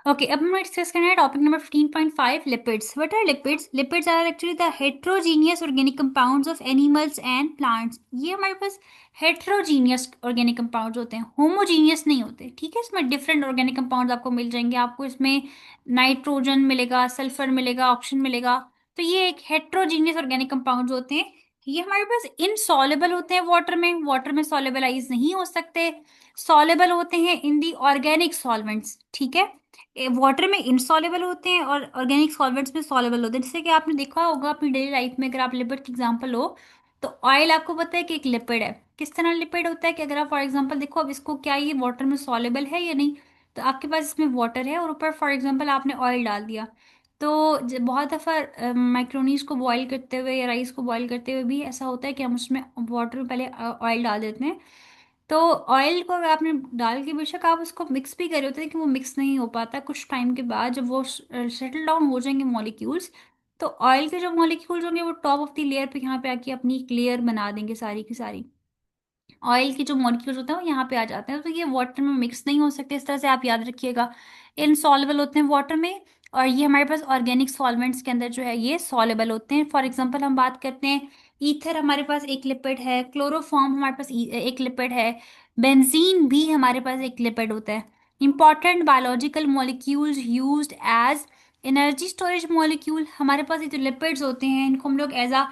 Okay, अब हमें discuss करना है topic number 15.5, lipids. What are lipids? Lipids are actually the heterogeneous organic compounds of animals and plants. ये हमारे पास heterogeneous organic compounds होते हैं, होमोजीनियस नहीं होते। ठीक है, इसमें डिफरेंट ऑर्गेनिक कंपाउंड्स आपको मिल जाएंगे। आपको इसमें नाइट्रोजन मिलेगा, सल्फर मिलेगा, ऑक्सीजन मिलेगा। तो ये एक हेट्रोजीनियस ऑर्गेनिक कंपाउंड्स होते हैं। ये हमारे पास इनसॉल्युबल होते हैं वाटर में सॉल्युबलाइज नहीं हो सकते। सॉल्युबल होते हैं इन दी ऑर्गेनिक सॉल्वेंट्स। ठीक है, वाटर में इनसॉल्युबल होते हैं और ऑर्गेनिक सॉल्वेंट्स में सॉल्युबल होते हैं। जैसे कि आपने देखा होगा अपनी डेली लाइफ में, अगर आप लिपिड की एग्जांपल हो, तो ऑयल आपको पता है कि एक लिपिड है। किस तरह लिपिड होता है कि अगर आप फॉर एग्जांपल देखो, अब इसको क्या ये वाटर में सॉल्युबल है या नहीं, तो आपके पास इसमें वाटर है और ऊपर फॉर एग्जांपल आपने ऑयल डाल दिया। तो बहुत दफ़ा मैक्रोनीज को बॉईल करते हुए या राइस को बॉईल करते हुए भी ऐसा होता है कि हम उसमें वाटर में पहले ऑयल डाल देते हैं। तो ऑयल को अगर आपने डाल के बेशक आप उसको मिक्स भी कर रहे होते हैं, लेकिन वो मिक्स नहीं हो पाता। कुछ टाइम के बाद जब वो सेटल डाउन हो जाएंगे मॉलिक्यूल्स, तो ऑयल के जो मॉलिक्यूल्स होंगे वो टॉप ऑफ द लेयर पे यहाँ पे आके अपनी एक लेयर बना देंगे सारी की सारी। ऑयल के जो मॉलिक्यूल्स होते हैं वो यहाँ पे आ जाते हैं, तो ये वाटर में मिक्स नहीं हो सकते। इस तरह से आप याद रखिएगा, इनसॉल्युबल होते हैं वाटर में। और ये हमारे पास ऑर्गेनिक सॉल्वेंट्स के अंदर जो है ये सॉल्युबल होते हैं। फॉर एग्जांपल हम बात करते हैं, ईथर हमारे पास एक लिपिड है, क्लोरोफॉर्म हमारे पास एक लिपिड है, बेंजीन भी हमारे पास एक लिपिड होता है। Important biological molecules used as energy storage molecule. हमारे पास ये जो लिपिड्स होते हैं इनको हम लोग as a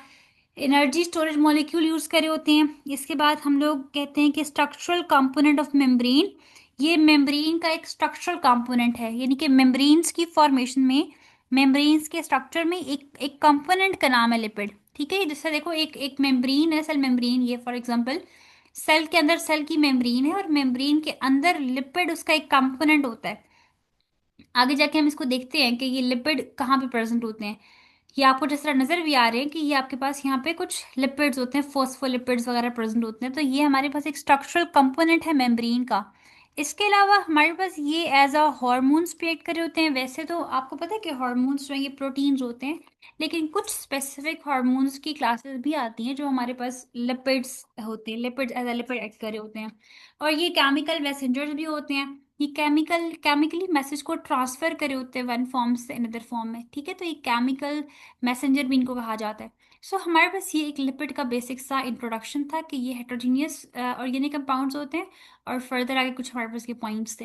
energy storage molecule use करे होते हैं। इसके बाद हम लोग कहते हैं कि स्ट्रक्चरल कंपोनेंट ऑफ मेम्ब्रेन, ये मेम्ब्रेन का एक स्ट्रक्चरल कंपोनेंट है। यानी कि मेम्ब्रेन्स की फॉर्मेशन में, मेम्ब्रेन्स के स्ट्रक्चर में एक एक कंपोनेंट का नाम है लिपिड। ठीक है, जैसे देखो एक एक मेम्ब्रेन है, सेल मेम्ब्रेन, ये फॉर एग्जांपल सेल के अंदर सेल की मेम्ब्रेन है और मेम्ब्रेन के अंदर लिपिड उसका एक कंपोनेंट होता है। आगे जाके हम इसको देखते हैं कि ये लिपिड कहाँ पे प्रेजेंट होते हैं। ये आपको जिस तरह नजर भी आ रहे हैं कि ये आपके पास यहाँ पे कुछ लिपिड्स होते हैं, फोस्फोलिपिड्स वगैरह प्रेजेंट होते हैं। तो ये हमारे पास एक स्ट्रक्चरल कंपोनेंट है मेम्ब्रेन का। इसके अलावा हमारे पास ये एज अ हॉर्मोन्स पे एक्ट करे होते हैं। वैसे तो आपको पता है कि हॉर्मोन्स जो है ये प्रोटीन्स होते हैं, लेकिन कुछ स्पेसिफिक हॉर्मोन्स की क्लासेस भी आती हैं जो हमारे पास लिपिड्स होते हैं, lipids as a lipid act करे होते हैं। और ये केमिकल मैसेंजर्स भी होते हैं। ये केमिकली मैसेज को ट्रांसफर करे होते हैं वन फॉर्म से अनदर फॉर्म में। ठीक है, तो ये केमिकल मैसेंजर भी इनको कहा जाता है। सो हमारे पास ये एक लिपिड का बेसिक सा इंट्रोडक्शन था कि ये हेट्रोजीनियस ऑर्गेनिक कंपाउंड्स होते हैं। और फर्दर आगे कुछ हमारे पास के पॉइंट्स थे।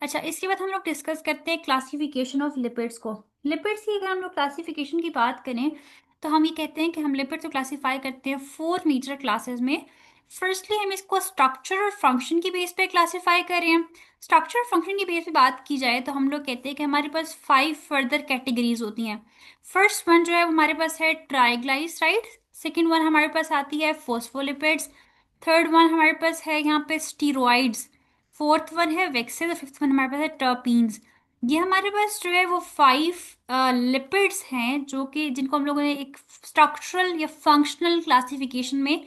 अच्छा, इसके बाद हम लोग डिस्कस करते हैं क्लासिफिकेशन ऑफ लिपिड्स को। लिपिड्स की अगर हम लोग क्लासिफिकेशन की बात करें, तो हम ये कहते हैं कि हम लिपिड्स को क्लासीफाई करते हैं 4 मेजर क्लासेस में। फर्स्टली हम इसको स्ट्रक्चर और फंक्शन की बेस पे क्लासीफाई कर रहे हैं। स्ट्रक्चर और फंक्शन की बेस पे बात की जाए तो हम लोग कहते हैं कि हमारे पास 5 फर्दर कैटेगरीज होती हैं। फर्स्ट वन जो है वो हमारे पास है ट्राइग्लाइसराइड। सेकेंड वन हमारे पास आती है फोस्फोलिपिड्स। थर्ड वन हमारे पास है यहाँ पे स्टीरोइड्स। फोर्थ वन है वेक्सेल। फिफ्थ वन हमारे पास है टर्पीन्स। ये हमारे पास जो है वो 5 लिपिड्स हैं जो कि जिनको हम लोगों ने एक स्ट्रक्चरल या फंक्शनल क्लासिफिकेशन में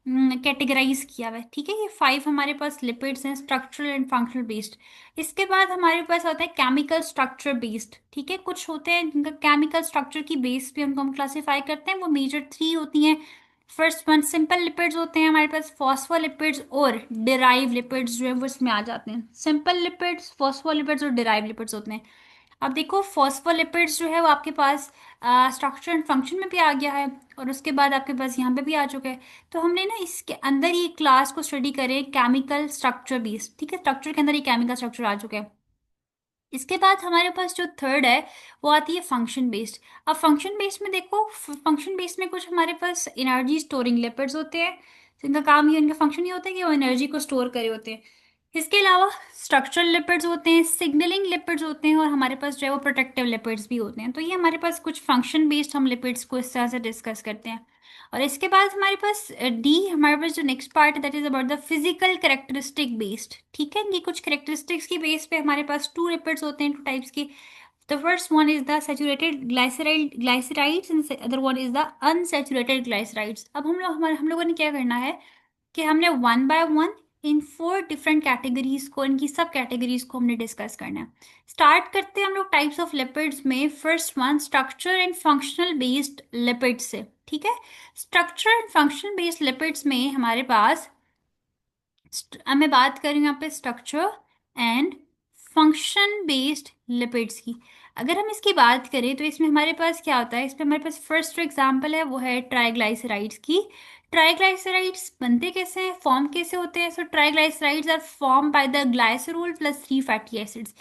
कैटेगराइज किया हुआ है। ठीक है, ये 5 हमारे पास लिपिड्स हैं, स्ट्रक्चरल एंड फंक्शनल बेस्ड। इसके बाद हमारे पास होता है केमिकल स्ट्रक्चर बेस्ड। ठीक है, कुछ होते हैं जिनका केमिकल स्ट्रक्चर की बेस पे उनको हम क्लासीफाई करते हैं। वो मेजर 3 होती हैं। फर्स्ट वन सिंपल लिपिड्स होते हैं हमारे पास, फॉस्फोलिपिड्स और डिराइव लिपिड्स जो है वो इसमें आ जाते हैं। सिंपल लिपिड्स, फॉस्फोलिपिड्स और डिराइव लिपिड्स होते हैं। अब देखो फॉस्फोलिपिड्स जो है वो आपके पास स्ट्रक्चर एंड फंक्शन में भी आ गया है, और उसके बाद आपके पास यहाँ पे भी आ चुका है। तो हमने ना इसके अंदर ही क्लास को स्टडी करें केमिकल स्ट्रक्चर बेस्ड। ठीक है, स्ट्रक्चर के अंदर ही केमिकल स्ट्रक्चर आ चुका है। इसके बाद हमारे पास जो थर्ड है वो आती है फंक्शन बेस्ड। अब फंक्शन बेस्ड में देखो, फंक्शन बेस्ड में कुछ हमारे पास एनर्जी स्टोरिंग लिपिड्स होते हैं जिनका काम ही, उनका फंक्शन ये होता है कि वो एनर्जी को स्टोर करे होते हैं। इसके अलावा स्ट्रक्चरल लिपिड्स होते हैं, सिग्नलिंग लिपिड्स होते हैं, और हमारे पास जो है वो प्रोटेक्टिव लिपिड्स भी होते हैं। तो ये हमारे पास कुछ फंक्शन बेस्ड हम लिपिड्स को इस तरह से डिस्कस करते हैं। और इसके बाद हमारे पास डी, हमारे पास जो नेक्स्ट पार्ट है that is about the physical characteristic based. ठीक है, ये कुछ करेक्टरिस्टिक्स की बेस पे हमारे पास 2 लिपिड्स होते हैं, 2 टाइप्स के। The first one is the saturated glycerides and other one is the unsaturated glycerides. अब हम लोगों ने क्या करना है कि हमने one by one in 4 different categories को, इनकी सब कैटेगरीज को हमने डिस्कस करना है। स्टार्ट करते हैं हम लोग टाइप्स ऑफ लिपिड्स में। First one structure and functional based lipids से। ठीक है, structure and functional based lipids में हमारे पास मैं बात कर रही हूँ यहाँ पे structure and function based lipids की। अगर हम इसकी बात करें तो इसमें हमारे पास क्या होता है, इसमें हमारे पास फर्स्ट जो एग्जांपल है वो है ट्राइग्लाइसराइड्स की। ट्राइग्लाइसराइड्स बनते कैसे हैं, फॉर्म कैसे होते हैं? So triglycerides are form by the glycerol plus three fatty acids.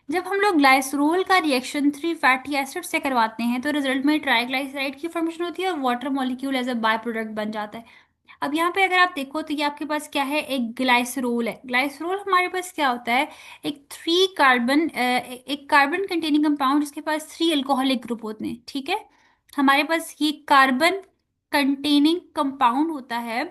जब हम लोग ग्लाइसरोल का रिएक्शन थ्री फैटी एसिड से करवाते हैं तो रिजल्ट में ट्राइग्लाइसराइड की फॉर्मेशन होती है और water molecule as a by product बन जाता है। अब यहाँ पे अगर आप देखो तो ये आपके पास क्या है, एक ग्लाइसरोल है। ग्लाइसरोल हमारे पास क्या होता है, एक थ्री कार्बन एक कार्बन कंटेनिंग कंपाउंड जिसके पास थ्री अल्कोहलिक ग्रुप होते हैं, ठीक है। हमारे पास ये कार्बन कंटेनिंग कंपाउंड होता है,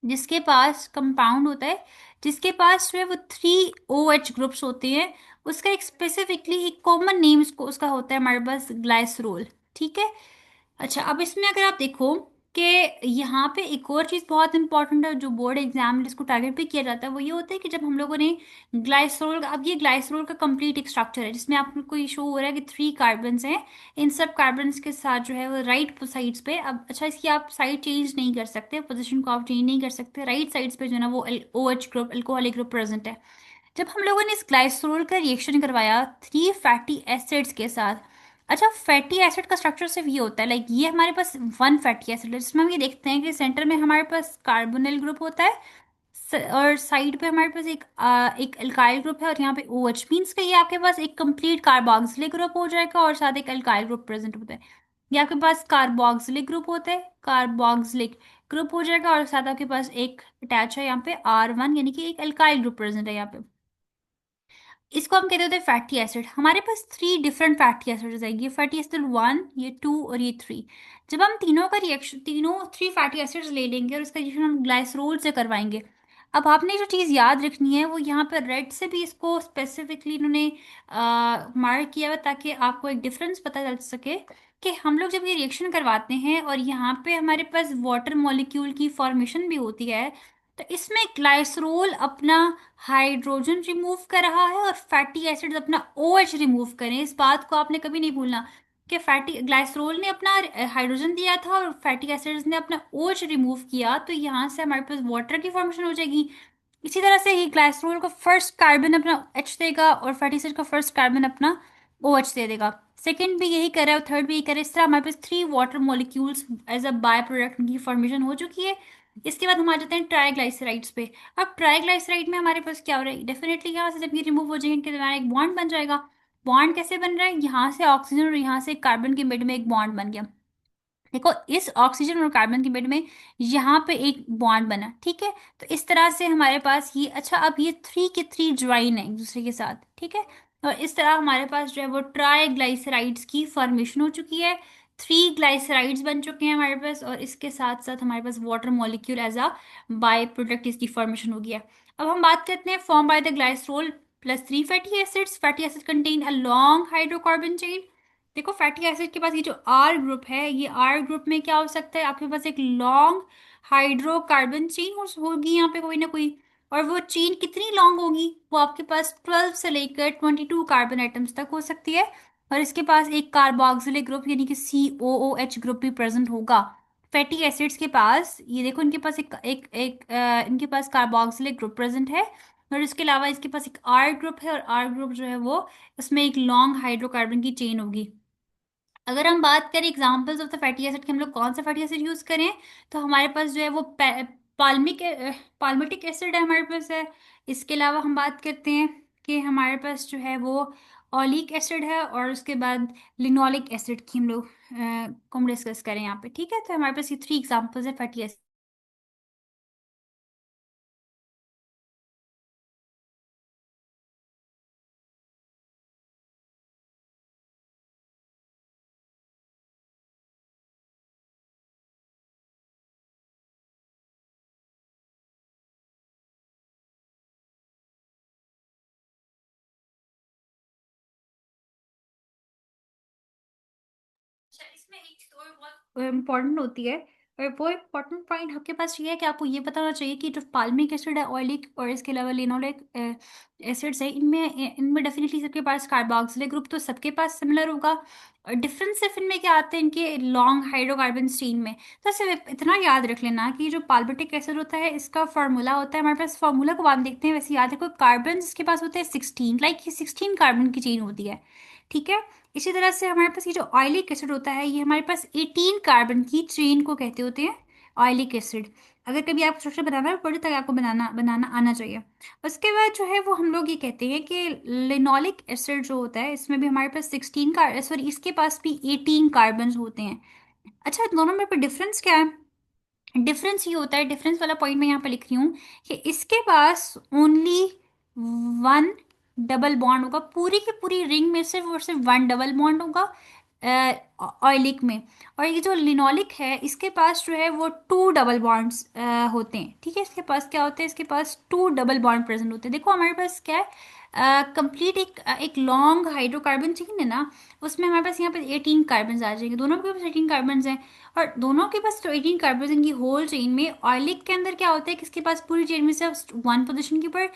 जिसके पास कंपाउंड होता है जिसके पास जो है वो थ्री ओ एच ग्रुप्स होते हैं। उसका एक स्पेसिफिकली एक कॉमन नेम उसको उसका होता है हमारे पास ग्लाइसरोल, ठीक है। अच्छा, अब इसमें अगर आप देखो कि यहाँ पे एक और चीज़ बहुत इंपॉर्टेंट है जो बोर्ड एग्जाम में जिसको टारगेट पे किया जाता है, वो ये होता है कि जब हम लोगों ने ग्लाइसरोल, अब ये ग्लाइसरोल का कंप्लीट एक स्ट्रक्चर है जिसमें आपको ये शो हो रहा है कि थ्री कार्बन्स हैं। इन सब कार्बन्स के साथ जो है वो राइट साइड्स पे, अब अच्छा इसकी आप साइड चेंज नहीं कर सकते, पोजिशन को आप चेंज नहीं कर सकते, राइट साइड्स पे जो है ना वो O H group alcoholic group present है। जब हम लोगों ने इस ग्लाइसरोल का रिएक्शन करवाया थ्री फैटी एसिड्स के साथ, अच्छा फैटी एसिड का स्ट्रक्चर सिर्फ ये होता है, लाइक ये हमारे पास वन फैटी एसिड है जिसमें हम ये देखते हैं कि सेंटर में हमारे पास कार्बोनिल ग्रुप होता है, और साइड पे हमारे पास एक अल्काइल ग्रुप है, और यहाँ पे ओ एच मीन्स का ये आपके पास एक कंप्लीट कार्बोक्सिलिक ग्रुप हो जाएगा और साथ एक अल्काइल ग्रुप प्रेजेंट होता है। ये आपके पास कार्बोक्सिलिक ग्रुप होता है, कार्बोक्सिलिक ग्रुप हो जाएगा और साथ आपके पास एक अटैच है यहाँ पे R1 यानी कि एक अल्काइल ग्रुप प्रेजेंट है यहाँ पे। इसको हम कहते होते हैं फैटी एसिड। हमारे पास थ्री डिफरेंट फैटी एसिड्स है, ये फैटी एसिड वन, ये टू और ये थ्री। जब हम तीनों का रिएक्शन, तीनों थ्री फैटी एसिड्स ले लेंगे और उसका रिएक्शन हम ग्लाइसरोल से करवाएंगे। अब आपने जो चीज़ याद रखनी है वो यहाँ पर रेड से भी इसको स्पेसिफिकली इन्होंने मार्क किया हुआ ताकि आपको एक डिफरेंस पता चल सके कि हम लोग जब ये रिएक्शन करवाते हैं और यहाँ पे हमारे पास वाटर मॉलिक्यूल की फॉर्मेशन भी होती है, तो इसमें ग्लाइसरोल अपना हाइड्रोजन रिमूव कर रहा है और फैटी एसिड्स अपना OH रिमूव करें। इस बात को आपने कभी नहीं भूलना कि फैटी ग्लाइसरोल ने अपना हाइड्रोजन दिया था और फैटी एसिड्स ने अपना OH रिमूव किया, तो यहाँ से हमारे पास वाटर की फॉर्मेशन हो जाएगी। इसी तरह से ही ग्लाइसरोल का फर्स्ट कार्बन अपना H देगा और फैटी एसिड का फर्स्ट कार्बन अपना OH दे देगा। सेकंड भी यही करे और थर्ड भी यही करे। इस तरह हमारे पास three water molecules as a by product की फॉर्मेशन हो चुकी है। इसके बाद हम आ जाते हैं ट्राइग्लाइसराइड्स पे। अब ट्राइग्लाइसराइड में हमारे पास क्या हो रहा है, डेफिनेटली यहाँ से जब ये रिमूव हो जाएंगे इनके दरमियान एक बॉन्ड बन जाएगा। बॉन्ड कैसे बन रहा है, यहाँ से ऑक्सीजन और यहाँ से कार्बन के मिड में एक बॉन्ड बन गया। देखो इस ऑक्सीजन और कार्बन के मिड में यहाँ पे एक बॉन्ड बना, ठीक है। तो इस तरह से हमारे पास ये, अच्छा अब ये थ्री के थ्री ज्वाइन है एक दूसरे के साथ, ठीक है। और इस तरह हमारे पास जो है वो ट्राइग्लाइसराइड्स की फॉर्मेशन हो चुकी है। थ्री ग्लाइसराइड्स बन चुके हैं हमारे पास और इसके साथ साथ हमारे पास water molecule as a by product इसकी फॉर्मेशन हो गया। अब हम बात करते हैं form by the glycerol plus three fatty acids. Fatty acid contain a long hydrocarbon chain. देखो फैटी एसिड के पास ये जो आर ग्रुप है, ये आर ग्रुप में क्या हो सकता है, आपके पास एक लॉन्ग हाइड्रोकार्बन चेन होगी यहाँ पे कोई ना कोई। और वो चेन कितनी लॉन्ग होगी, वो आपके पास 12 से लेकर 22 कार्बन एटम्स तक हो सकती है। और इसके पास एक कार्बोक्सिलिक ग्रुप यानी कि COOH ग्रुप भी प्रेजेंट होगा। फैटी एसिड्स के पास ये देखो इनके पास इनके पास कार्बोक्सिलिक ग्रुप प्रेजेंट है। और इसके अलावा इसके पास एक आर ग्रुप है और आर ग्रुप जो है वो, उसमें एक लॉन्ग हाइड्रोकार्बन की चेन होगी। अगर हम बात करें examples of the fatty acid के, हम लोग कौन सा फैटी एसिड यूज करें, तो हमारे पास जो है वो पाल्मिक पाल्मिटिक एसिड है हमारे पास है। इसके अलावा हम बात करते हैं कि हमारे पास जो है वो ऑलिक एसिड है और उसके बाद लिनोलिक एसिड की हम लोग को हम डिस्कस करें यहाँ पे, ठीक है। तो हमारे पास ये थ्री एग्जांपल्स है फैटी एसिड। अच्छा, इसमें एक चीज और बहुत इम्पोर्टेंट होती है, और वो इम्पोर्टेंट पॉइंट आपके पास ये है कि आपको ये पता होना चाहिए कि जो पाल्मिक एसिड है, ऑयलिक और इसके अलावा लिनोलिक एसिड्स है, इनमें इनमें डेफिनेटली सबके पास कार्बोक्सिलिक ग्रुप तो सबके पास सिमिलर होगा। और डिफरेंस सिर्फ इनमें क्या आते हैं, इनके लॉन्ग हाइड्रोकार्बन चेन में। तो सिर्फ इतना याद रख लेना कि जो पाल्मिटिक एसिड होता है इसका फार्मूला होता है, हमारे पास फार्मूला को बाद में देखते हैं, वैसे याद रखो कार्बन इसके पास होते हैं 16, लाइक ये 16 कार्बन की चेन होती है। ठीक है। इसी तरह से हमारे पास ये जो ऑयलिक एसिड होता है ये हमारे पास 18 कार्बन की चेन को कहते होते हैं ऑयलिक एसिड। अगर कभी आप स्ट्रक्चर बनाना पड़े तो आपको बनाना बनाना आना चाहिए। उसके बाद जो है वो हम लोग ये कहते हैं कि लिनोलिक एसिड जो होता है इसमें भी हमारे पास 16 सॉरी इसके पास भी 18 कार्बन होते हैं। अच्छा, दोनों में पर डिफरेंस क्या है? डिफरेंस ये होता है, डिफरेंस वाला पॉइंट मैं यहाँ पे लिख रही हूँ कि इसके पास ओनली वन डबल बॉन्ड होगा, पूरी की पूरी रिंग में सिर्फ और सिर्फ वन डबल बॉन्ड होगा ऑयलिक में। और ये जो लिनोलिक है इसके पास जो है वो टू डबल बॉन्ड्स होते हैं। ठीक है, इसके पास क्या होते हैं, इसके पास टू डबल बॉन्ड प्रेजेंट होते हैं। देखो हमारे पास क्या है, कंप्लीट एक लॉन्ग हाइड्रोकार्बन चाहिए ना, उसमें हमारे पास यहाँ पे 18 कार्बन आ जाएंगे, दोनों के पास 18 कार्बन हैं। और दोनों के पास जो 18 कार्बन की होल चेन में, ऑयलिक के अंदर क्या होता है कि इसके पास पूरी चेन में सिर्फ वन पोजीशन के ऊपर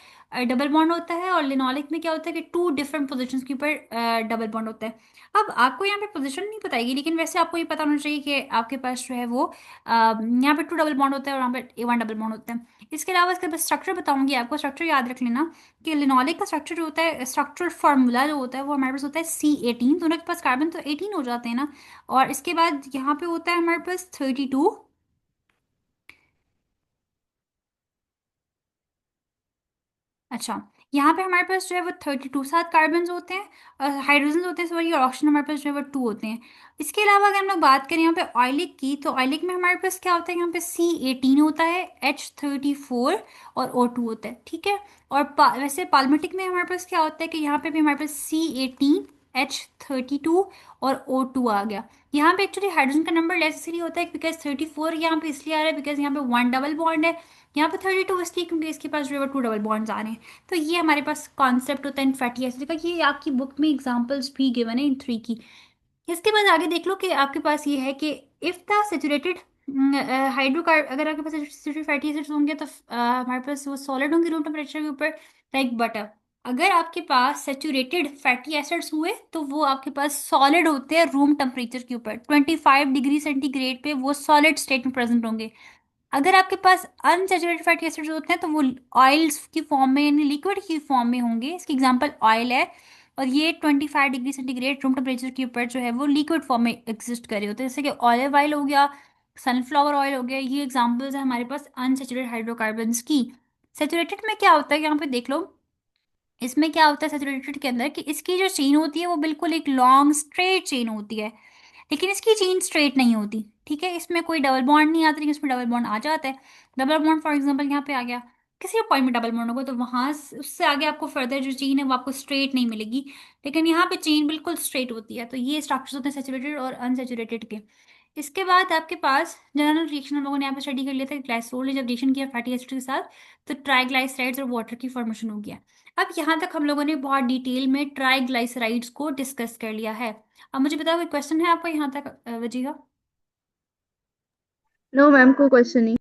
डबल बॉन्ड होता है, और लिनोलिक में क्या होता है कि टू डिफरेंट पोजीशंस के ऊपर डबल बॉन्ड होता है। अब आपको यहाँ पे पोजीशन नहीं बताएगी, लेकिन वैसे आपको ये पता होना चाहिए कि आपके पास जो है वो यहाँ पे टू डबल बॉन्ड होता है और यहाँ पे वन डबल बॉन्ड होता है। इसके अलावा इसका स्ट्रक्चर बताऊंगी आपको, स्ट्रक्चर याद रख लेना कि लिनोलिक का स्ट्रक्चर जो होता है, स्ट्रक्चरल फार्मूला जो होता है वो हमारे पास होता है C18, दोनों के पास कार्बन तो 18 हो जाते हैं ना। और इसके बाद यहाँ पे होता है हमारे पास 32। अच्छा, यहाँ पे हमारे पास जो है वो 32 सात कार्बन होते हैं, हाइड्रोजन होते हैं सॉरी, और ऑक्सीजन हमारे पास जो है वो टू होते हैं। इसके अलावा अगर हम लोग बात करें यहाँ पे ऑयलिक की, तो ऑयलिक में हमारे पास क्या होता है, यहाँ पे C18 होता है, H34 और O2 होता है। ठीक है। और वैसे पाल्मेटिक में हमारे पास क्या होता है कि यहाँ पे भी हमारे पास C18, H32 और O2 आ गया। यहाँ पे एक्चुअली हाइड्रोजन का नंबर लेस इसलिए होता है बिकॉज 34 यहाँ पे इसलिए आ रहा है बिकॉज यहाँ पे वन डबल बॉन्ड है। यहाँ पे 32 इसलिए क्योंकि इसके पास जो है वो टू डबल बॉन्ड्स आ रहे हैं। तो ये हमारे पास कॉन्सेप्ट होता है इन फैटी एसिड का, ये आपकी बुक में एग्जांपल्स भी गिवन है इन थ्री की। इसके बाद आगे देख लो कि आपके पास ये है कि इफ द सेचुरेटेड हाइड्रोकार, अगर आपके पास सेचुरेटेड फैटी एसिड्स होंगे तो हमारे पास वो सॉलिड होंगे रूम टेम्परेचर के ऊपर, लाइक बटर। अगर आपके पास सेचुरेटेड फैटी एसिड्स हुए तो वो आपके पास सॉलिड होते हैं रूम टेम्परेचर के ऊपर, 25 डिग्री सेंटीग्रेड पे वो सॉलिड स्टेट में प्रेजेंट होंगे। अगर आपके पास अनसैचुरेटेड फैटी एसिड्स होते हैं तो वो ऑयल्स की फॉर्म में यानी लिक्विड की फॉर्म में होंगे, इसकी एग्जांपल ऑयल है। और ये 25 डिग्री सेंटीग्रेड रूम टेम्परेचर के ऊपर जो है वो लिक्विड फॉर्म में एग्जिस्ट कर रहे होते हैं, जैसे कि ऑलिव ऑयल हो गया, सनफ्लावर ऑयल हो गया, ये एग्जांपल्स है हमारे पास अनसैचुरेटेड हाइड्रोकार्बन्स की। सेचुरेटेड में क्या होता है, यहाँ पे देख लो, इसमें क्या होता है सेचुरेटेड के अंदर कि इसकी जो चेन होती है वो बिल्कुल एक लॉन्ग स्ट्रेट चेन होती है, लेकिन इसकी चेन स्ट्रेट नहीं होती। ठीक है, इसमें कोई डबल बॉन्ड नहीं आता, लेकिन इसमें डबल बॉन्ड आ जाता है। डबल बॉन्ड फॉर एग्जांपल यहाँ पे आ गया, किसी पॉइंट में डबल बॉन्ड होगा तो वहां उससे आगे आपको फर्दर जो चेन है वो आपको स्ट्रेट नहीं मिलेगी, लेकिन यहाँ पे चेन बिल्कुल स्ट्रेट होती है। तो ये स्ट्रक्चर्स होते हैं सेचुरेटेड और अनसेचुरेटेड के। इसके बाद आपके पास जनरल रिएक्शन हम लोगों ने यहाँ पे स्टडी कर लिया था, ग्लाइसोल ने जब रिएक्शन किया फैटी एसिड के साथ तो ट्राइग्लाइसराइड्स और वाटर की फॉर्मेशन हो गया। अब यहाँ तक हम लोगों ने बहुत डिटेल में ट्राइग्लाइसराइड्स को डिस्कस कर लिया है। अब मुझे बताओ कोई क्वेश्चन है आपका यहाँ तक वजीहा? नो मैम, कोई क्वेश्चन नहीं।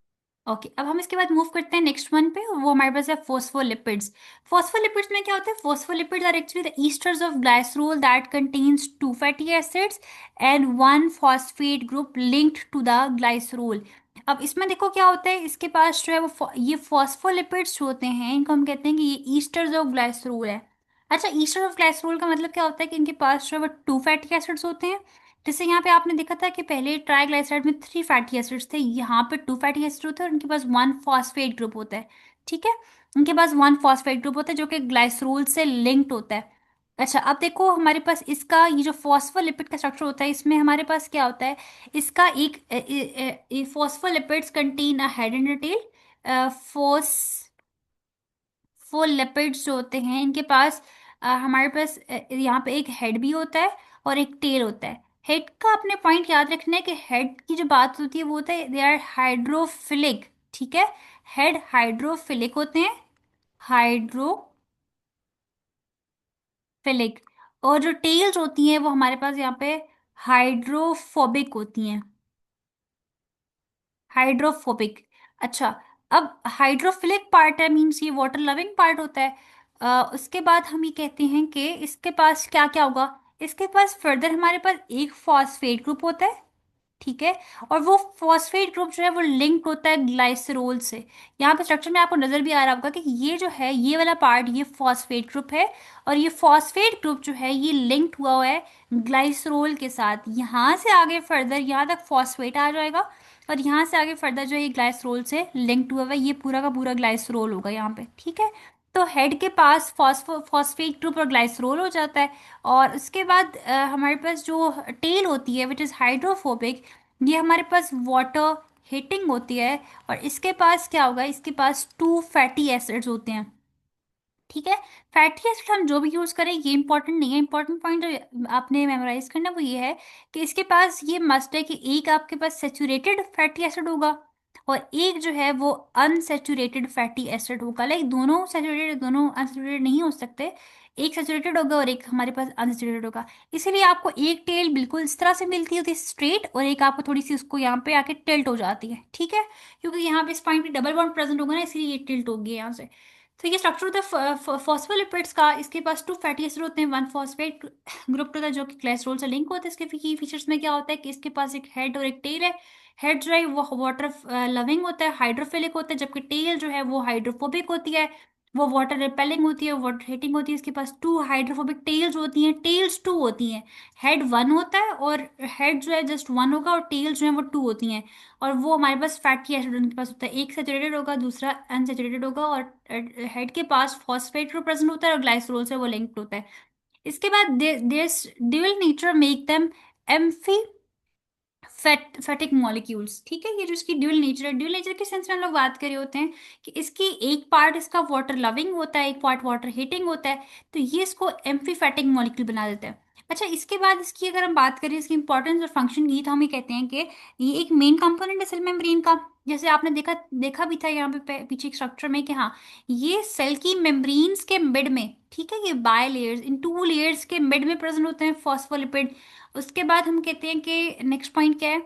ओके, अब हम इसके बाद मूव करते हैं नेक्स्ट वन पे, वो हमारे पास है फोस्फोलिपिड्स। फोस्फोलिपिड्स में क्या होता है, phospholipids are actually the esters of glycerol that contains two fatty acids and one phosphate group linked to the glycerol. अब इसमें देखो क्या होता है, इसके पास जो है वो ये फॉस्फोलिपिड्स होते हैं, इनको हम कहते हैं कि ये ईस्टर्स ऑफ ग्लाइसरोल है। अच्छा, ईस्टर ऑफ ग्लाइसरोल का मतलब क्या होता है कि इनके पास जो है वो टू फैटी एसिड्स होते हैं। जैसे यहाँ पे आपने देखा था कि पहले ट्राइग्लाइसराइड में थ्री फैटी एसिड्स थे, यहाँ पे टू फैटी एसिड होते हैं और उनके पास वन फॉस्फेट ग्रुप होता है। ठीक है, उनके पास वन फॉस्फेट ग्रुप होता है जो कि ग्लाइसरोल से लिंक्ड होता है। अच्छा, अब देखो हमारे पास इसका ये जो फॉस्फोलिपिड का स्ट्रक्चर होता है इसमें हमारे पास क्या होता है, इसका एक phospholipids contain a head and tail. Phospholipids जो होते हैं इनके पास हमारे पास यहाँ पे एक हेड भी होता है और एक टेल होता है। हेड का अपने पॉइंट याद रखना है कि हेड की जो बात होती है वो होता है दे आर हाइड्रोफिलिक। ठीक है, हेड हाइड्रोफिलिक होते हैं, हाइड्रोफिलिक। और जो टेल्स होती हैं वो हमारे पास यहाँ पे हाइड्रोफोबिक होती हैं। हाइड्रोफोबिक। अच्छा, अब हाइड्रोफिलिक पार्ट है, मीन्स ये वाटर लविंग पार्ट होता है। उसके बाद हम ये कहते हैं कि इसके पास क्या क्या होगा। इसके पास फर्दर हमारे पास एक फॉस्फेट ग्रुप होता है, ठीक है। और वो फॉस्फेट ग्रुप जो है वो लिंक्ड होता है ग्लाइसरोल से। यहाँ पे स्ट्रक्चर में आपको नजर भी आ रहा होगा कि ये जो है ये वाला पार्ट ये फॉस्फेट ग्रुप है। और ये फॉस्फेट ग्रुप जो है ये लिंक्ड हुआ है ग्लाइसरोल के साथ। यहाँ से आगे फर्दर यहाँ तक फॉस्फेट आ जाएगा, और यहाँ से आगे फर्दर जो है ये ग्लाइसरोल से लिंक्ड हुआ है, ये पूरा का पूरा ग्लाइसरोल होगा यहाँ पे, ठीक है। तो हेड के पास फॉस्फेट ग्रुप और ग्लाइसरोल हो जाता है। और उसके बाद हमारे पास जो टेल होती है विच इज़ हाइड्रोफोबिक, ये हमारे पास वाटर हीटिंग होती है। और इसके पास क्या होगा, इसके पास टू फैटी एसिड्स होते हैं, ठीक है। फैटी एसिड हम जो भी यूज करें ये इंपॉर्टेंट नहीं है, इंपॉर्टेंट पॉइंट जो आपने मेमोराइज करना वो ये है कि इसके पास ये मस्ट है कि एक आपके पास सेचुरेटेड फैटी एसिड होगा और एक जो है वो अनसेचुरेटेड फैटी एसिड होगा। लाइक दोनों सेचुरेटेड दोनों अनसेचुरेटेड नहीं हो सकते, एक सेचुरेटेड होगा और एक हमारे पास अनसेचुरेटेड होगा। इसीलिए आपको एक टेल बिल्कुल इस तरह से मिलती होती है स्ट्रेट, और एक आपको थोड़ी सी उसको यहाँ पे आके टिल्ट हो जाती है, ठीक है। क्योंकि यहाँ पे इस पॉइंट पे डबल बॉन्ड प्रेजेंट होगा ना, इसलिए ये टिल्ट होगी यहाँ से। तो ये स्ट्रक्चर होता है फॉस्फोलिपिड्स का। इसके पास टू फैटी एसिड होते हैं, वन फॉस्फेट ग्रुप होता है जो कि कोलेस्ट्रॉल से लिंक होता है। इसके की फीचर्स में क्या होता है कि इसके पास एक हेड और एक टेल है। हेड जो है वो वाटर लविंग होता है, हाइड्रोफिलिक होता है, जबकि टेल जो है वो हाइड्रोफोबिक होती है, वो वाटर रिपेलिंग होती है, वाटर हीटिंग होती है। इसके पास टू हाइड्रोफोबिक टेल्स होती हैं, टेल्स टू होती हैं। हेड वन होता है और हेड जो है जस्ट वन होगा, और टेल जो है वो टू होती हैं। और वो हमारे पास फैटी एसिड उनके पास होता है, एक सेचुरेटेड होगा दूसरा अनसेचुरेटेड होगा। और हेड के पास फॉस्फेट ग्रुप प्रेजेंट होता है और ग्लाइसरोल से वो लिंक्ड होता है। इसके बाद this dual nature make them amphi फैटिक molecules, ठीक है। ये जो इसकी ड्यूल नेचर है, ड्यूल नेचर के सेंस में हम लोग बात कर रहे होते हैं कि इसकी एक पार्ट इसका वाटर लविंग होता है, एक पार्ट वाटर हीटिंग होता है। तो ये इसको एम्फीफैटिक मॉलिक्यूल बना देता है। अच्छा, इसके बाद इसकी अगर हम बात करें इसकी इंपॉर्टेंस और फंक्शन की, तो हम ये कहते हैं कि ये एक मेन कंपोनेंट है सेल मेम्ब्रेन का। जैसे आपने देखा देखा भी था यहाँ पे पीछे स्ट्रक्चर में कि हाँ, ये सेल की मेम्ब्रेन्स के मिड में, ठीक है, ये by layers in two layers के मिड में प्रेजेंट होते हैं फॉस्फोलिपिड। उसके बाद हम कहते हैं कि नेक्स्ट पॉइंट क्या है,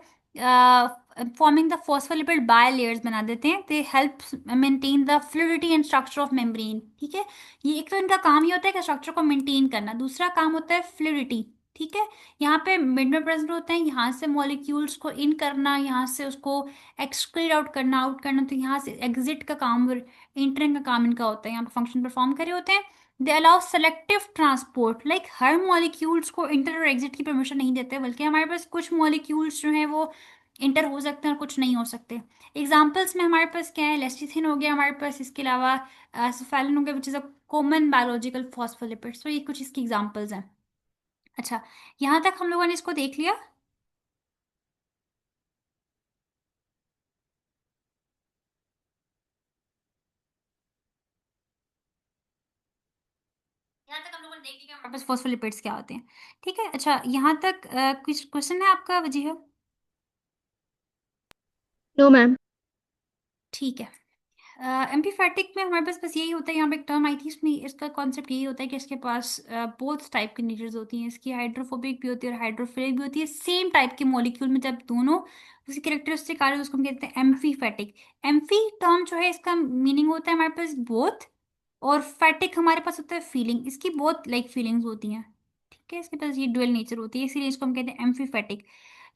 forming the phospholipid by layers बना देते हैं, they help maintain the fluidity and structure of membrane, ठीक है। ये एक तो इनका काम ही होता है कि स्ट्रक्चर को मेंटेन करना, दूसरा काम होता है फ्लूइडिटी, ठीक है। यहाँ पे मिड में प्रेजेंट होते हैं, यहाँ से मॉलिक्यूल्स को इन करना, यहाँ से उसको एक्सक्रीट आउट करना, तो यहाँ से एग्जिट का काम, इंटरिंग का काम इनका होता है, यहाँ पे फंक्शन परफॉर्म करे होते हैं। They allow selective transport, like her molecules को इंटर और एग्जिट की परमिशन नहीं देते, बल्कि हमारे पास कुछ मॉलिक्यूल्स जो हैं वो इंटर हो सकते हैं और कुछ नहीं हो सकते। एग्जाम्पल्स में हमारे पास क्या है, लेस्टिथिन हो गया हमारे पास, इसके अलावा सिफेलिन हो गया which is a common biological phospholipids. तो ये कुछ इसकी एग्जाम्पल्स हैं। अच्छा, यहाँ तक हम लोगों ने इसको देख लिया। यहाँ तक हम लोगों ने देख लिया हमारे पास फॉस्फोलिपिड्स क्या होते हैं, ठीक है। अच्छा, यहाँ तक कुछ क्वेश्चन है आपका वजीह? No ma'am. ठीक है। एम्पीफैटिक में हमारे पास बस यही होता है, यहाँ पे एक टर्म आई थी इसमें, इसका कॉन्सेप्ट यही होता है कि इसके पास बोथ टाइप की नेचर्स होती हैं, इसकी हाइड्रोफोबिक भी होती है और हाइड्रोफिलिक भी होती है। सेम टाइप के मॉलिक्यूल में जब दोनों उसकी कैरेक्टरिस्टिक आ रही है उसको हम कहते हैं एम्फीफैटिक। एम्फी टर्म जो है इसका मीनिंग होता है हमारे पास बोथ, और फैटिक हमारे पास होता है फीलिंग, इसकी बोथ लाइक फीलिंग्स होती हैं, ठीक है। इसके पास ये डुअल नेचर होती है, इसीलिए इसको हम कहते हैं एम्फीफैटिक।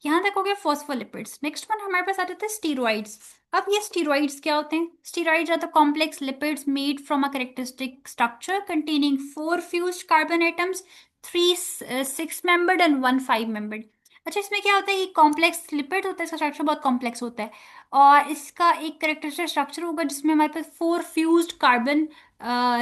यहाँ तक हो गया फॉस्फोलिपिड्स। नेक्स्ट वन हमारे पास आते थे स्टीरॉइड्स। अब ये स्टीरॉइड्स क्या होते हैं? Steroids are the complex lipids made from a characteristic structure containing four fused carbon atoms, three six membered and one five membered. अच्छा, इसमें क्या होता है, ये कॉम्प्लेक्स लिपिड होता है, इसका स्ट्रक्चर बहुत कॉम्प्लेक्स होता है। और इसका एक कैरेक्टरिस्टिक स्ट्रक्चर होगा जिसमें हमारे पास फोर फ्यूज्ड कार्बन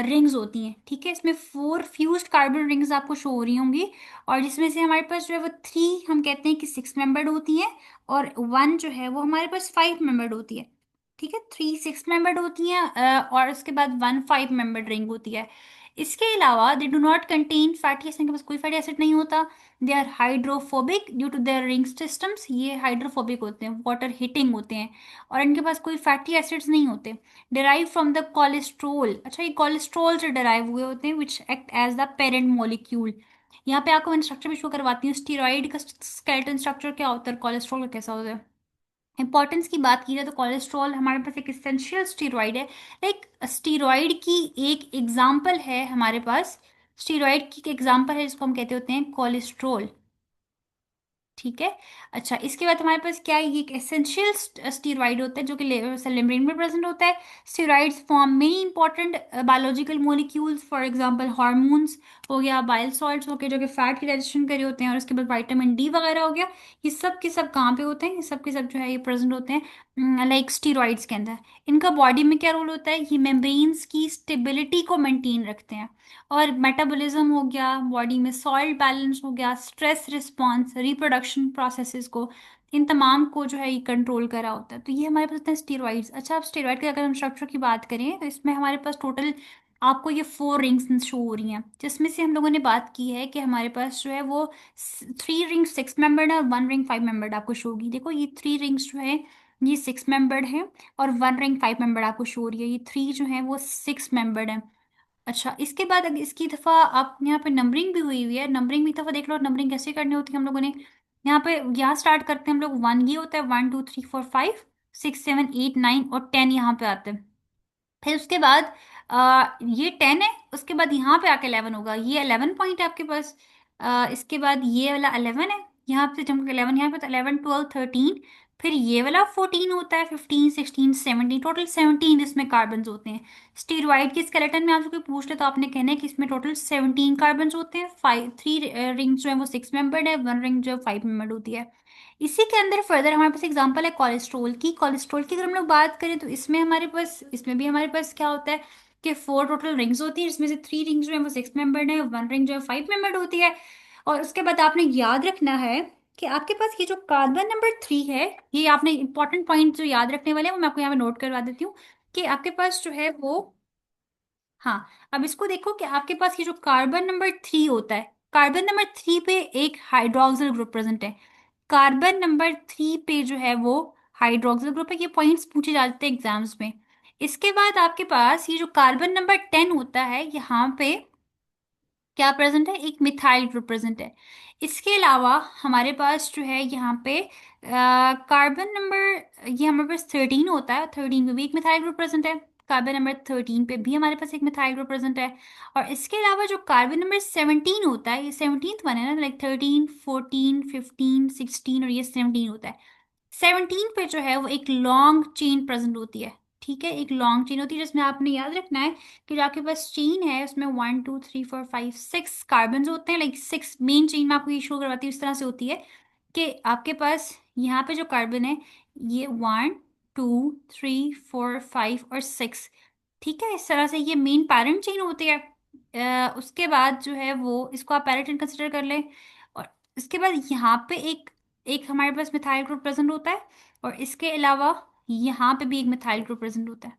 रिंग्स होती हैं, ठीक है। इसमें फोर फ्यूज्ड कार्बन रिंग्स आपको शो हो रही होंगी, और जिसमें से हमारे पास जो है वो थ्री हम कहते हैं कि सिक्स मेंबर्ड होती हैं, और वन जो है वो हमारे पास फाइव मेंबर्ड होती है, ठीक है। थ्री सिक्स मेंबर्ड होती हैं और उसके बाद वन फाइव मेंबर्ड रिंग होती है। इसके अलावा they do not contain fatty acid, के पास कोई फैटी एसिड नहीं होता। They are hydrophobic due to their ring systems, ये हाइड्रोफोबिक होते हैं, वाटर हिटिंग होते हैं, और इनके पास कोई फैटी एसिड्स नहीं होते। डिराइव फ्रॉम द कोलेस्ट्रोल, अच्छा ये कोलेस्ट्रोल से डिराइव हुए होते हैं which act as the parent molecule. यहाँ पे आपको मैंने स्ट्रक्चर भी शो करवाती हूँ, स्टीरॉइड का स्केलेटन स्ट्रक्चर क्या होता है, कोलेस्ट्रॉल का कैसा होता है। इंपॉर्टेंस की बात की जाए तो कोलेस्ट्रॉल हमारे पास एक इसेंशियल स्टीरॉइड है। लाइक स्टीरॉइड की एक एग्जाम्पल है हमारे पास, स्टीरॉइड की एग्जाम्पल है जिसको हम कहते होते हैं कोलेस्ट्रॉल। ठीक है। अच्छा, इसके बाद हमारे पास क्या है, ये एक एसेंशियल स्टीरॉइड होता है जो कि सेल मेम्ब्रेन में प्रेजेंट होता है। Steroids form many important biological molecules, for example hormones हो गया, बाइल सॉल्ट्स हो गए जो कि फैट की डाइजेशन करे होते हैं, और उसके बाद विटामिन डी वगैरह हो गया। ये सब के सब कहाँ पे होते हैं, ये सब के सब जो है ये प्रेजेंट होते हैं लाइक स्टीरॉइड्स के अंदर। इनका बॉडी में क्या रोल होता है, ये मेम्ब्रेन्स की स्टेबिलिटी को मेंटेन रखते हैं। और मेटाबॉलिज्म हो गया, बॉडी में सॉल्ट बैलेंस हो गया, स्ट्रेस रिस्पॉन्स, रिप्रोडक्शन प्रोसेसेस को, इन तमाम को जो है ये कंट्रोल करा होता है। तो ये हमारे पास होते हैं स्टेरॉइड्स। अच्छा, अब स्टेरॉइड के अगर हम स्ट्रक्चर की बात करें तो इसमें हमारे पास टोटल आपको ये 4 रिंग्स शो हो रही हैं, जिसमें से हम लोगों ने बात की है कि हमारे पास जो है वो 3 रिंग 6 मेंबर्ड है और 1 रिंग 5 मेंबर्ड आपको शो होगी। देखो ये 3 रिंग्स जो है ये 6 मेंबर्ड है, और 1 रिंग 5 मेंबर्ड आपको शो हो रही है, ये 3 जो है वो 6 मेंबर्ड है। अच्छा, इसके बाद अगर इसकी दफ़ा आप यहाँ पे नंबरिंग भी हुई है, नंबरिंग भी दफ़ा देख लो, नंबरिंग कैसे करनी होती है हम लोगों ने। यहाँ पे यहाँ स्टार्ट करते हैं हम लोग, 1 ये होता है, 1 2 3 4 5 6 7 8 9 और 10 यहाँ पे आते हैं। फिर उसके बाद ये 10 है, उसके बाद यहाँ पे आके 11 होगा, ये 11 पॉइंट है आपके पास। इसके बाद ये वाला 11 है, यहाँ पे जब 11 यहाँ पे तो 11 12 13, फिर ये वाला 14 होता है, 15 16 17, टोटल 17 इसमें कार्बन होते हैं। स्टीरॉइड के स्केलेटन में आपसे कोई पूछ ले तो आपने कहना है कि इसमें टोटल 17 कार्बन होते हैं। 3 रिंग्स जो है वो 6 मेंबर्ड है, 1 रिंग जो है 5 मेंबर्ड होती है। इसी के अंदर फर्दर हमारे पास एग्जांपल है कोलेस्ट्रॉल की। कोलेस्ट्रॉल की अगर हम लोग बात करें तो इसमें हमारे पास, इसमें भी हमारे पास क्या होता है कि 4 टोटल रिंग्स होती है, जिसमें से 3 रिंग्स जो है वो 6 मेंबर्ड है, 1 रिंग जो है 5 मेंबर्ड होती है। और उसके बाद आपने याद रखना है कि आपके पास ये जो कार्बन नंबर 3 है, ये आपने इंपॉर्टेंट पॉइंट जो याद रखने वाले हैं वो मैं आपको यहाँ पे नोट करवा देती हूँ कि आपके पास जो है वो, हाँ, अब इसको देखो कि आपके पास ये जो कार्बन नंबर 3 होता है, कार्बन नंबर 3 पे एक हाइड्रोक्सिल ग्रुप प्रेजेंट है। कार्बन नंबर 3 पे जो है वो हाइड्रोक्सिल ग्रुप है, ये पॉइंट्स पूछे जाते हैं एग्जाम्स में। इसके बाद आपके पास ये जो कार्बन नंबर 10 होता है, यहाँ पे क्या प्रेजेंट है, एक मिथाइल ग्रुप प्रेजेंट है। इसके अलावा हमारे पास जो है यहाँ पे कार्बन नंबर, ये हमारे पास 13 होता है, 13 पे भी एक मिथाइल ग्रुप प्रेजेंट है। कार्बन नंबर 13 पे भी हमारे पास एक मिथाइल ग्रुप प्रेजेंट है। और इसके अलावा जो कार्बन नंबर 17 होता है, ये 17th वन है ना, लाइक 13 14 15 16 और ये 17 होता है। 17 पे जो है वो एक लॉन्ग चेन प्रेजेंट होती है। ठीक है, एक लॉन्ग चेन होती है जिसमें आपने याद रखना है कि जो आपके पास चेन है उसमें 1 2 3 4 5 6 कार्बन होते हैं, लाइक 6 मेन चेन में आपको ये शो करवाती है, इस तरह से होती है कि आपके पास यहाँ पे जो कार्बन है ये 1 2 3 4 5 और 6। ठीक है, इस तरह से ये मेन पैरेंट चेन होती है। उसके बाद जो है वो, इसको आप पैरेंट चेन कंसिडर कर लें। और इसके बाद यहाँ पे एक एक हमारे पास मिथाइल ग्रुप प्रेजेंट होता है, और इसके अलावा यहाँ पे भी एक मिथाइल ग्रुप प्रेजेंट होता है।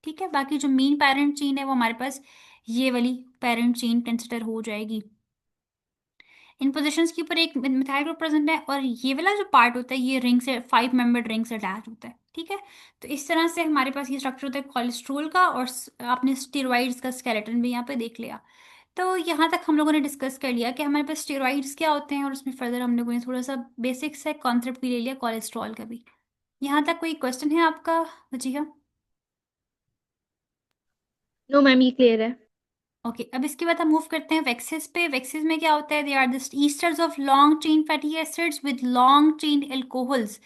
ठीक है, बाकी जो मेन पेरेंट चेन है वो हमारे पास ये वाली पेरेंट चेन कंसिडर हो जाएगी। इन पोजीशंस के ऊपर एक मिथाइल ग्रुप प्रेजेंट है, और ये वाला जो पार्ट होता है ये रिंग से 5 मेंबर्ड रिंग से अटैच होता है। ठीक है, तो इस तरह से हमारे पास ये स्ट्रक्चर होता है कोलेस्ट्रॉल का, और आपने स्टेरॉइड्स का स्केलेटन भी यहाँ पे देख लिया। तो यहाँ तक हम लोगों ने डिस्कस कर लिया कि हमारे पास स्टेरॉइड्स क्या होते हैं, और उसमें फर्दर हम लोगों ने थोड़ा सा बेसिक से कॉन्सेप्ट भी ले लिया कोलेस्ट्रॉल का भी। यहाँ तक कोई क्वेश्चन है आपका वजीहा? नो मैम, ये क्लियर है। ओके, अब इसके बाद हम मूव करते हैं वेक्सेस पे। वेक्सेस में क्या होता है, they are the esters of long chain fatty acids with long chain alcohols.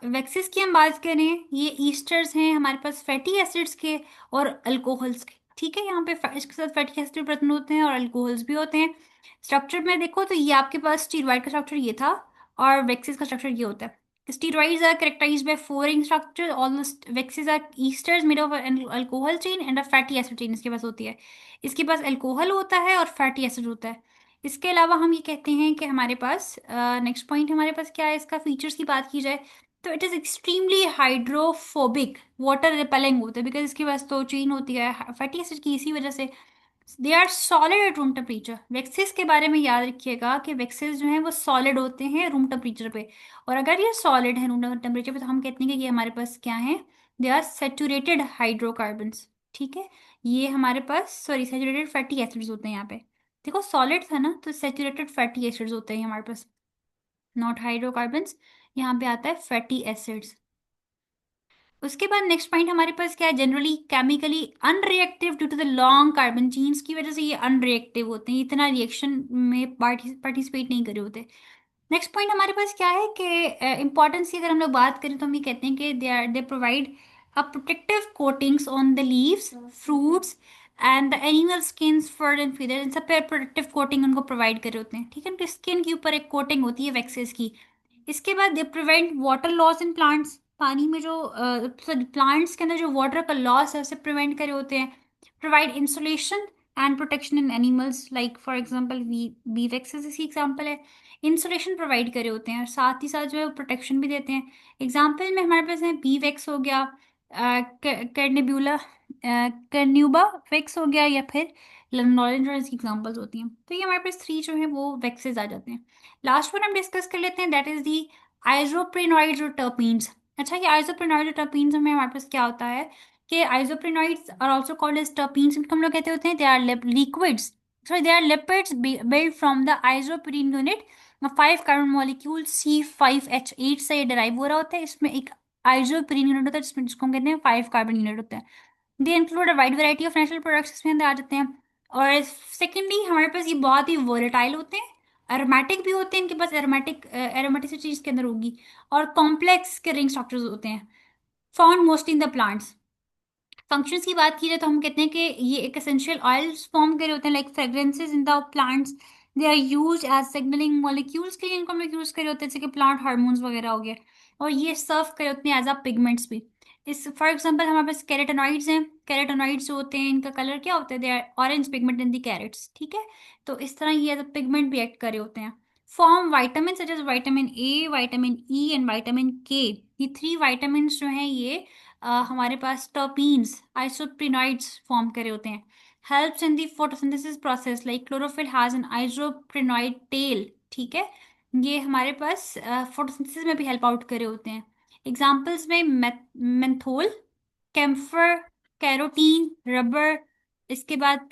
Waxes की हम बात करें, ये ईस्टर्स हैं हमारे पास फैटी एसिड्स के और अल्कोहल्स के। ठीक है, यहाँ पे इसके साथ फैटी एसिड प्रेजेंट होते हैं और अल्कोहल्स भी होते हैं। स्ट्रक्चर में देखो तो ये आपके पास स्टीरॉइड का स्ट्रक्चर ये था, और वेक्सेस का स्ट्रक्चर ये होता है। Steroids are characterized by four ring structure. All the vexes are esters made of an alcohol chain and a fatty acid chain इसके पास होती है। इसके पास अल्कोहल होता है और फैटी एसिड होता है। इसके अलावा हम ये कहते हैं कि हमारे पास नेक्स्ट पॉइंट हमारे पास क्या है, इसका फीचर्स की बात की जाए तो it is extremely hydrophobic, water repelling होता है, बिकॉज इसके पास तो चेन होती है फैटी एसिड की, इसी वजह से they are solid at room temperature. Waxes के बारे में याद रखिएगा कि वेक्सेस जो हैं वो सॉलिड होते हैं रूम टेम्परेचर पे, और अगर ये सॉलिड है रूम टेम्परेचर पे तो हम कहते हैं कि ये हमारे पास क्या है, दे आर सेचूरेटेड हाइड्रोकार्बन्स। ठीक है, ये हमारे पास सॉरी सेचूरेटेड फैटी एसिड्स होते हैं यहाँ पे। देखो सॉलिड था ना, तो सेचूरेटेड फैटी एसिड्स होते हैं हमारे पास। Not hydrocarbons. यहाँ पे आता है फैटी एसिड्स। उसके बाद नेक्स्ट पॉइंट हमारे पास क्या है, generally chemically unreactive due to the long carbon chains की वजह से ये अनरिएक्टिव होते हैं, इतना रिएक्शन में पार्टिसिपेट नहीं करे होते। नेक्स्ट पॉइंट हमारे पास क्या है कि इंपॉर्टेंस की अगर हम लोग बात करें तो हम ये कहते हैं कि they provide a protective coatings on the leaves, fruits and the animal skins, fur and feather, इन सब पे प्रोटेक्टिव कोटिंग उनको प्रोवाइड करे होते हैं। ठीक है, उनके स्किन के ऊपर एक कोटिंग होती है वैक्सेस की। इसके बाद they prevent water loss in plants, पानी में जो प्लांट्स के अंदर जो वाटर का लॉस है उसे प्रिवेंट करे होते हैं। Provide insulation and protection in animals, like for example bee waxes इसकी एग्जांपल है। इंसुलेशन प्रोवाइड करे होते हैं और साथ ही साथ जो है प्रोटेक्शन भी देते हैं। एग्जाम्पल में हमारे पास है बी वैक्स हो गया, कैडनेब्यूला, कैन्यूबा वैक्स हो गया, या फिर लनोलेंड्रॉन्स की एग्जांपल्स होती हैं। तो ये हमारे पास थ्री जो है वो वैक्सेस आ जाते हैं। लास्ट वन हम डिस्कस कर लेते हैं, दैट इज दी आइसोप्रेनॉइड्स और टर्पीन्स। अच्छा, ये आइसोप्रेनॉइड और टर्पीन्स में हमारे पास क्या होता है कि isoprenoids are also called as terpenes, इनको हम लोग कहते होते हैं they are liquids, sorry they are lipids built from the isoprene unit. 5 carbon molecule C5H8 से ये डराइव हो रहा होता है। इसमें एक आइसोप्रीन यूनिट होता है जिसमें जिसको हम कहते हैं 5 कार्बन यूनिट होता है। They include a wide variety of natural products इसमें अंदर आ जाते हैं। और सेकेंडली हमारे पास ये बहुत ही वोलेटाइल होते हैं, एरोमेटिक भी होते हैं, इनके पास एरोमेटिसिटी इसके अंदर होगी, और कॉम्प्लेक्स के रिंग स्ट्रक्चर्स होते हैं, found mostly in the plants. Functions की बात की जाए तो हम कहते हैं कि ये एक एसेंशियल ऑयल्स फॉर्म करे होते हैं, like fragrances in the plants. They are use as signalling molecules के लिए इनको हम यूज करे होते हैं, जैसे कि प्लांट हार्मोन्स वगैरह हो गए। और ये सर्व करे होते हैं एज अ पिगमेंट्स भी। इस फॉर एग्जांपल हमारे पास कैरेटोनॉइड्स हैं, कैरेटोनॉइड्स जो होते हैं इनका कलर क्या होता है, they are orange pigment in the carrots. ठीक है, तो इस तरह ये एज अ पिगमेंट भी एक्ट करे होते हैं। Form vitamin such as vitamin A, vitamin E and vitamin K। ये थ्री वाइटामिन जो हैं ये हमारे पास टर्पीन्स आइसोप्रेनॉइड्स फॉर्म करे होते हैं। Helps in the photosynthesis process, like chlorophyll has an isoprenoid tail. ठीक है, ये हमारे पास फोटोसिंथेसिस में भी हेल्प आउट करे होते हैं। एग्जाम्पल्स में मेंथोल, कैम्फर, कैरोटीन, रबर। इसके बाद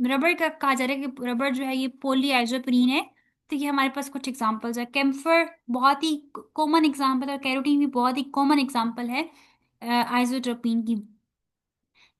रबर का कहा जा रहा है कि रबर जो है ये पोली आइसोप्रीन है। तो ये हमारे पास कुछ एग्जांपल्स है। कैम्फर बहुत ही कॉमन एग्जांपल है और कैरोटीन भी बहुत ही कॉमन एग्जांपल है आइसोट्रोपिन की।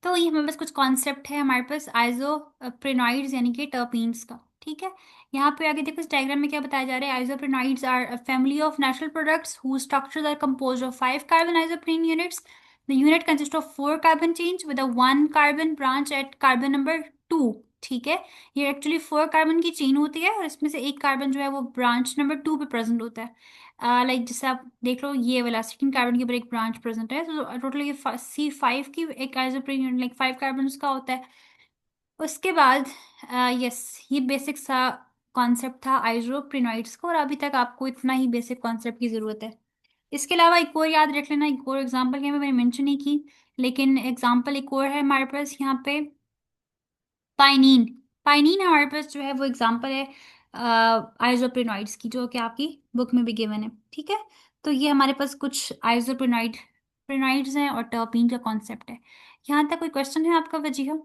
तो ये हमारे पास कुछ कॉन्सेप्ट है हमारे पास आइसोप्रेनॉइड्स यानी कि टर्पीन्स का। ठीक है, यहाँ पे आगे देखो इस डायग्राम में क्या बताया जा रहा है। Isoprenoids are a family of natural products who structures are composed of 5 carbon isoprene units. The unit consist of 4 carbon chains with a 1 carbon branch at carbon number 2। ठीक है, ये एक्चुअली 4 कार्बन की चेन होती है और इसमें से एक कार्बन जो है वो ब्रांच नंबर 2 पे प्रेजेंट होता है। लाइक जैसे आप देख लो ये वाला 16 कार्बन के ऊपर एक ब्रांच प्रेजेंट है, तो टोटल ये C5 की एक आइसोप्रीन यूनिट लाइक 5 कार्बन का होता है। उसके बाद यस, ये बेसिक सा कॉन्सेप्ट था आइसोप्रेनॉइड्स का, और अभी तक आपको इतना ही बेसिक कॉन्सेप्ट की जरूरत है। इसके अलावा एक और याद रख लेना, एक और एग्जाम्पल की मैंने मेंशन नहीं की, लेकिन एग्जाम्पल एक और है हमारे पास यहाँ पे, पाइनीन। पाइनीन हमारे पास जो है वो एग्जांपल है आइसोप्रेनॉइड्स की, जो कि आपकी बुक में भी गिवन है। ठीक है, तो ये हमारे पास कुछ आइसोप्रेनॉइड्स हैं और टर्पीन का कॉन्सेप्ट है। यहाँ तक कोई क्वेश्चन है आपका वजीहा?